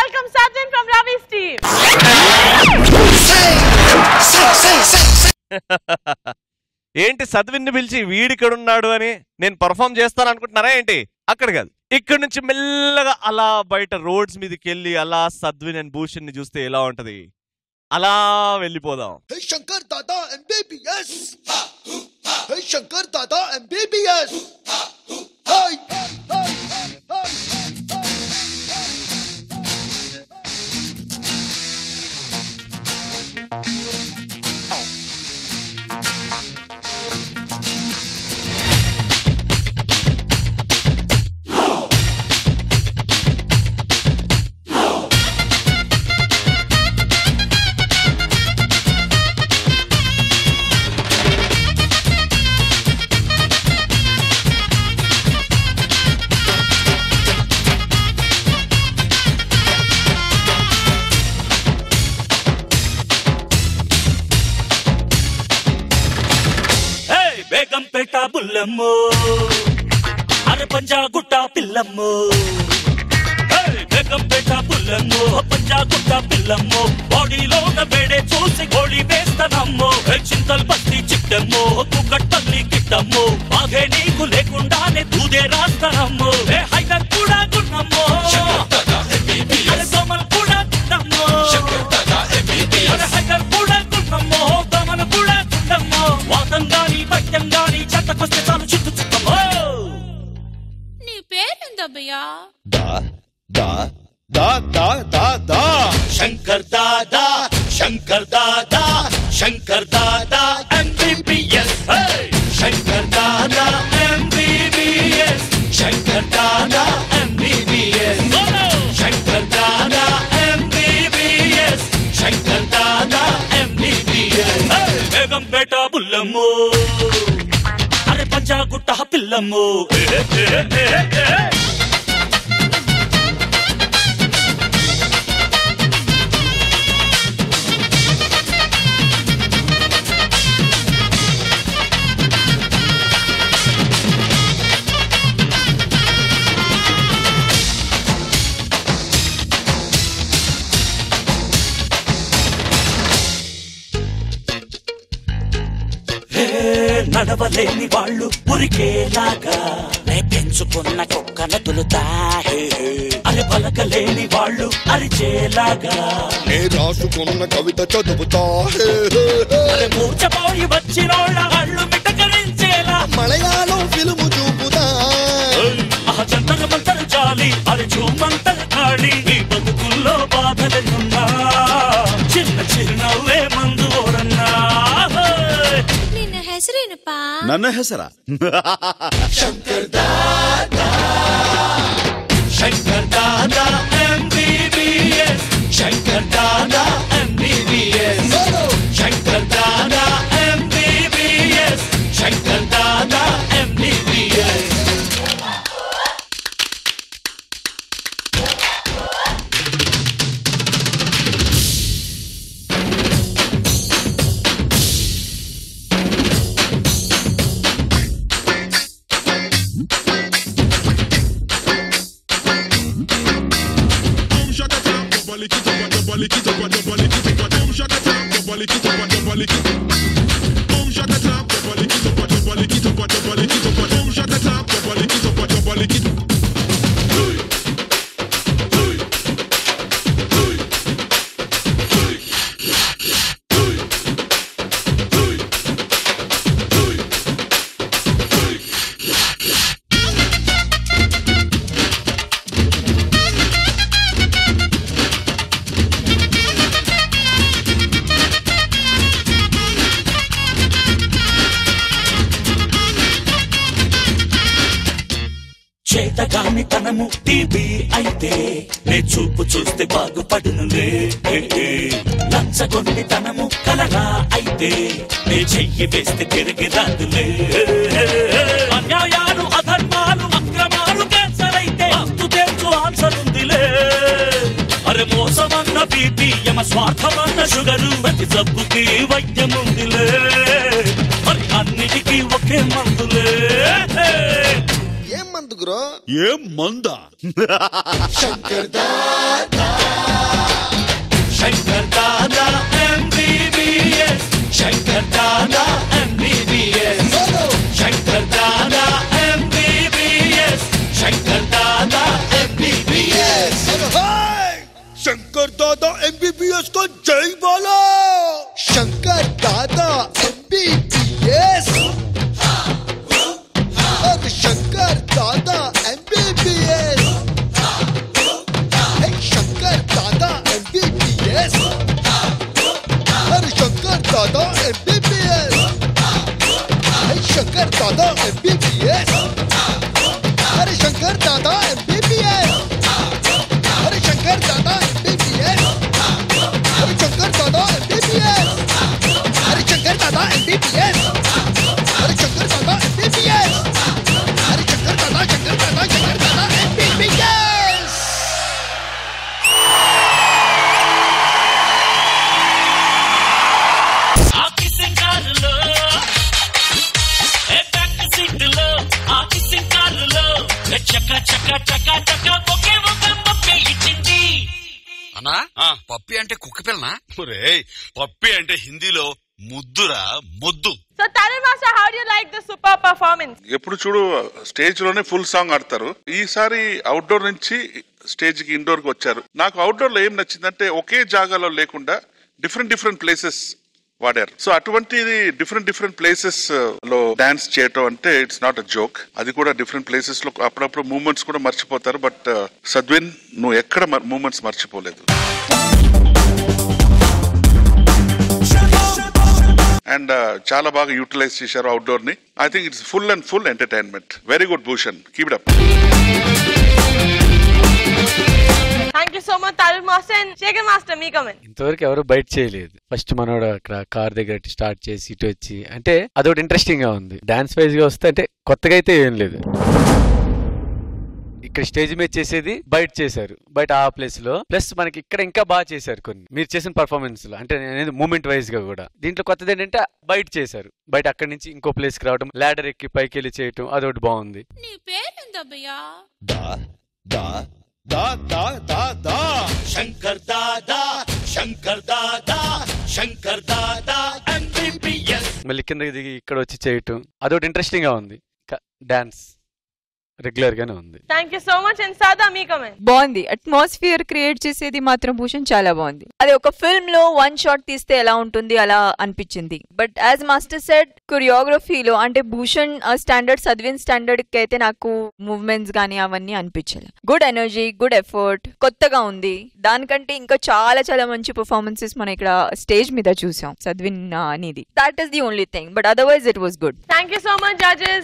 welcome Sajjan from Ravi's team. ఏంటి సద్విన్ని పిలిచి వీడిక్కడున్నాడు అని నేను పర్ఫామ్ చేస్తాను అనుకుంటున్నారా ఏంటి? అక్కడ కాదు, ఇక్కడ నుంచి మెల్లగా అలా బయట రోడ్స్ మీదకి వెళ్ళి అలా సద్విన్ అండ్ భూషణ్ ని చూస్తే ఎలా ఉంటది, అలా వెళ్ళిపోదాం. Shankar Dada MBBS, Shankar Dada MBBS. బేగంపేట బుల్లమ్మో, అరే పంజాగుట్ట పిల్లమ్మో. బేగంపేట బుల్లమ్మో, పంజాగుట్ట పిల్లమ్మో. బాడీలోన వేడే చూసి గోళీ వేస్తానమ్మో. చింతల్ బస్తి చిట్టమ్మో, కుక్కట్టల్లి కిట్టమ్మో. బాగే నీకు లేకుండానే దూదే రాస్తానమ్మో. హైదర్ కూడా గున్నమ్మో, అరే దోమలు కూడా గున్నమ్మో. హైదర్ కూడా గున్నమ్మో, దోమలు కూడా గున్నమ్మో. వాతంగాని పట్యంగాని చెత్తకొస్తే చాలు చుట్టు చుట్టమ్మో. నీ పేరేందబ్బయ్యా? Shankar Dada, Shankar Dada, Shankar Dada MBBS. Shankar Dada MBBS, Shankar Dada MBBS. Shankar Dada MBBS, Shankar Dada MBBS. Begumpet బుల్లమ్మో, అరే పంజాగుట్ట పిల్లమ్మో. నడవలేని వాళ్ళు ఉరికేలాగా నే పెంచుకున్న కుక్కను తులుతా. అరే పలకలేని వాళ్ళు అరిచేలాగా నే రాసుకున్న కవిత చదువుతా. అరే మూర్చపోయి వచ్చినోళ్ళ అళ్ళు మిటకరించేలా మలయాళం ఫిల్ము చూపుతా. జంతర మంతరు చాలి, అరే చూమంతరు ఖాళీ. ఈ బతుకుల్లో బాధలున్నా చిన్న చిరునవ్వే మందు ఓరన్నా. ಹೆಸರೇನಪ್ಪಾ? ನನ್ನ ಹೆಸರ ಶಂಕರ್ ದಾದಾ, ಶಂಕರ್ ದಾದಾ ಎಂಬಿಬಿಎಸ್. ಶಂಕರ್ ದಾದಾ ಎಂಬಿಬಿಎಸ್, ಶಂಕರ್ ದಾದಾ ಎಂಬಿಬಿಎಸ್, ಶಂಕರ್ ದಾದಾ ಎಂಬಿಬಿಎಸ್. చేతగాని తనము టీబీ అయితే నే చూపు చూస్తే బాగుపడునులే. నచ్చగొండి తనము కలరా అయితే నే చెయ్యి వేస్తే తిరిగి రాదులే. అన్యాయాలు అధర్మాలు అక్రమాలు క్యాన్సర్ అయితే అంతు తెలుసు ఆన్సర్ ఉందిలే. అరే మోసమన్న బీపీ యమ స్వార్థమన్న షుగరు ప్రతి జబ్బుకి వైద్యం ఉందిలే. మరి అన్నిటికీ ఒకే మందులే. ఏం మందు గురు ఏం మందా Shankar Dada Shankar Dada MBBS Shankar Dada MBBS Shankar Dada MBBS Shankar Dada MBBS Shankar Dada MBBS को जय बोलो शंकर दादा MBBS और शंकर दादा MBBS शंकर दादा MBBS और शंकर दादा MBBS शंकर दादा MBBS अरे शंकर दादा MBBS अरे शंकर दादा MBBS अरे शंकर दादा MBBS अरे शंकर दादा MBBS अरे शंकर दादा MBBS अरे शंकर दादा MBBS ఆకి సింగారులో ఏ బ్యాక్ సీట్లో ఆకి సింగారులో చక చక చక చక ఒకే ఒక పప్పే ఇచ్చింది అన్నా పప్పి అంటే కుక్క పిల్లనా పప్పి అంటే హిందీలో ముద్దురా ముద్దు. So Tarun Master, how do you like the super performance? ఎప్పుడు చూడు స్టేజ్ లోనే ఫుల్ సాంగ్ ఆడతారు. ఈసారి అవుట్డోర్ నుంచి స్టేజ్ కి ఇండోర్ కి వచ్చారు. నాకు అవుట్డోర్ లో ఏం నచ్చిందంటే ఒకే జాగాలో లేకుండా డిఫరెంట్ ప్లేసెస్ వాడారు. సో అటువంటిది డిఫరెంట్ ప్లేసెస్ లో డాన్స్ చేయటం అంటే ఇట్స్ నాట్ అ జోక్. అది కూడా డిఫరెంట్ ప్లేసెస్ లో అప్పుడప్పుడు మూమెంట్స్ కూడా మర్చిపోతారు. బట్ సద్విన్ నువ్వు ఎక్కడ మూమెంట్స్ మర్చిపోలేదు. అండ్ చాలా బాగా యూటిలైజ్ చేశారు అవుట్డోర్ ని. I think it's full entertainment. Very good Bhushan, keep it up. Thank you so much, Tarun Master and Shekhar Master. Me comment. ఇంతవరకు ఎవరు బయట చేయలేదు. ఫస్ట్ మనోడు అక్కడ కార్ దగ్గర స్టార్ట్ చేసి ఇటు వచ్చి అంటే అదొకటి ఇంట్రెస్టింగ్ గా ఉంది. డాన్స్ వైజ్ గా వస్తే అంటే కొత్తగా అయితే ఏం లేదు. ఇక్కడ స్టేజ్ మీద చేసేది బయట చేశారు, బయట ఆ ప్లేస్ లో. ప్లస్ మనకి ఇక్కడ ఇంకా బాగా చేశారు కొన్ని మీరు చేసిన పర్ఫార్మెన్స్ లో. అంటే నేను మూమెంట్ వైజ్ గా కూడా దీంట్లో కొత్తది ఏంటంటే బయట చేశారు. బయట అక్కడి నుంచి ఇంకో ప్లేస్ కి రావడం, ల్యాడర్ ఎక్కి పైకి వెళ్ళి చేయటం, అదొకటి బాగుంది. నీ పేరేందబ్బయ్యా? శంకర్ దాదా శంకర్ దాదా శంకర్ దాదా MBBS మళ్ళీ కిందకి దిగి ఇక్కడ వచ్చి చేయటం, అదొకటి ఇంట్రెస్టింగ్ గా ఉంది. డాన్స్ రెగ్యులర్ గానే ఉంది. Thank you so much and Sada, me comment. బాగుంది. అట్మాస్ఫియర్ క్రియేట్ చేసేది మాత్రం భూషణ్ చాలా బాగుంది. అది ఒక ఫిల్మ్ లో వన్ షాట్ తీస్తే ఎలా ఉంటుంది అలా అనిపించింది. బట్ యాజ్ మాస్టర్ సెడ్ కొరియోగ్రఫీలో అంటే భూషణ్ స్టాండర్డ్ సద్విన్ స్టాండర్డ్ కి అయితే నాకు మూవ్మెంట్స్ గానీ అవన్నీ అనిపించాలి. గుడ్ ఎనర్జీ, గుడ్ ఎఫర్ట్, కొత్తగా ఉంది. దానికంటే ఇంకా చాలా మంచి పర్ఫార్మెన్సెస్ మనం ఇక్కడ స్టేజ్ మీద చూసాం సద్విన్ అనేది. That is the only thing, but otherwise it was good. Thank you so much, judges.